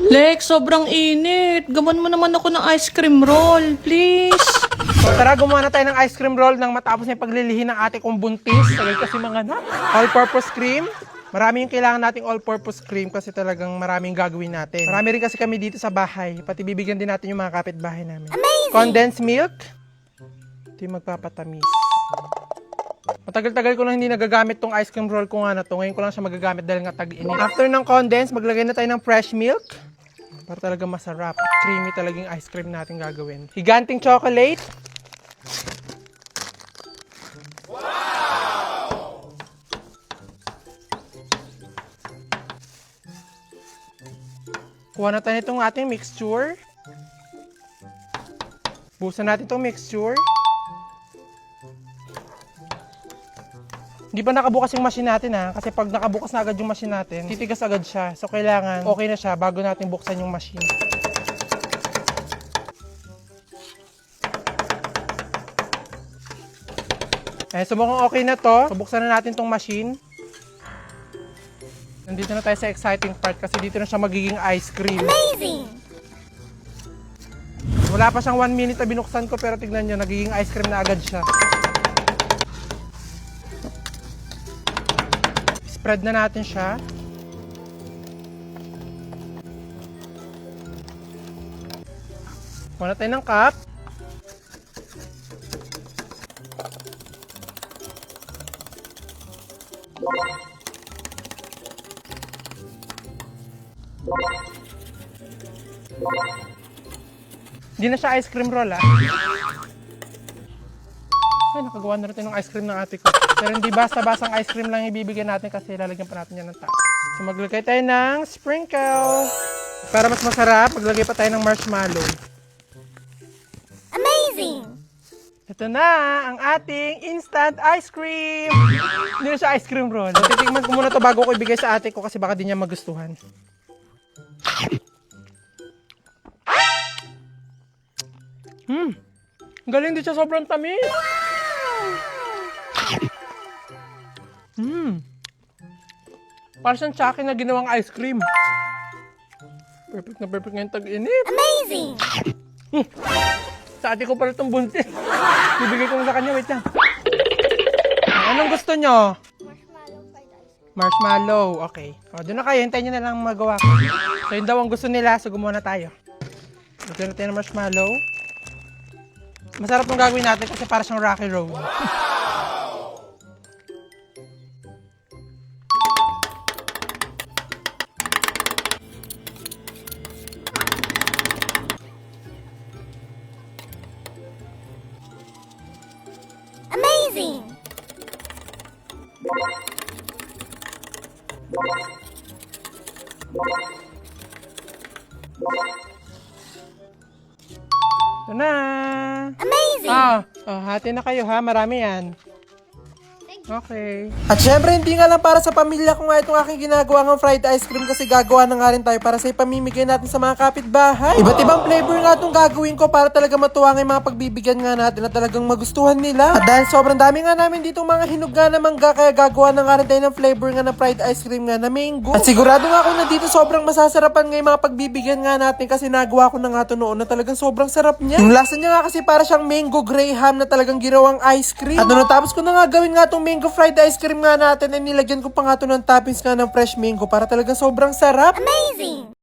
Lex, sobrang init. Gawan mo naman ako ng ice cream roll, please. So tara, gumawa na tayo ng ice cream roll nang matapos na yung paglilihi ng ate kong buntis. Tagay kasi mga all-purpose cream. Marami yung kailangan nating all-purpose cream kasi talagang maraming gagawin natin. Marami rin kasi kami dito sa bahay. Pati bibigyan din natin yung mga kapitbahay namin. Amazing! Condensed milk. Ito yung magpapatamis. Matagal-tagal ko lang hindi nagagamit tong ice cream roll ko nga na to. Ngayon ko lang siya magagamit dahil nga tag-init. After ng condensed, maglagay na tayo ng fresh milk. Para talaga masarap. Creamy talaga yung ice cream natin gagawin. Higanting chocolate. Wow! Kuha na tayo itong ating mixture. Busan natin itong mixture. Hindi pa nakabukas yung machine natin ha. Kasi pag nakabukas na agad yung machine natin, titigas agad siya. So kailangan okay na siya bago natin buksan yung machine. So mukhang okay na to. So buksan na natin tong machine. Nandito na tayo sa exciting part kasi dito na siya magiging ice cream. Amazing! Wala pa siyang 1 minute na binuksan ko pero tignan nyo, nagiging ice cream na agad siya. Spread na natin siya. Kuha na tayo ng cup. Hindi na siya ice cream roll ah. Ay, nakagawa na rin tayo ng ice cream ng ate ko. Pero hindi basta-basang ice cream lang ibibigyan natin kasi lalagyan pa natin yan ng top. So maglagay tayo ng sprinkle. Para mas masarap, maglagay pa tayo ng marshmallow. Amazing! Ito na ang ating instant ice cream. Hindi na siya ice cream roll. So, titikman ko muna to bago ko ibigay sa ate ko kasi baka di niya magustuhan. Ang galing, di siya sobrang tamis. Parang siyang tsaki na ginawang ice cream. Perfect na perfect ngayong tag-init. Amazing! Sa ate ko pala itong buntis. Bibigay ko sa kanya, wait lang. Anong gusto nyo? Marshmallow fried ice cream. Marshmallow, okay. O, doon na kayo, hintayin nyo na lang magawa ko. So, yun daw ang gusto nila, so gumawa na tayo. Lagyan natin ng marshmallow. Masarap nung gagawin natin kasi para siyang Rocky Road. Amazing! Ito na! Amazing! Hati na kayo ha, marami yan. Okay. At syempre, hindi nga lang para sa pamilya ko nga itong aking ginagawa ng fried ice cream kasi gagawa na nga rin tayo para sa ipamimigay natin sa mga kapitbahay. Iba't ibang flavor nga itong gagawin ko para talaga matuwa nga yung mga pagbibigyan nga natin at talagang magustuhan nila. At dahil sobrang dami nga namin ditong mga hinog nga na mangga kaya gagawa na nga rin tayo ng flavor nga ng fried ice cream nga na mango. At sigurado nga ako na dito sobrang masasarapan nga yung mga pagbibigyan nga natin kasi nagawa ko na nga ito noon na talagang sobrang sarap niya. Yung lasa niya nga kasi para siyang mango graham na talagang ginawang ice cream. At natapos ko na nga gawin nga itong mango fried ice cream nga natin ay nilagyan ko pa nga ito ng toppings nga ng fresh mango para talagang sobrang sarap. Amazing!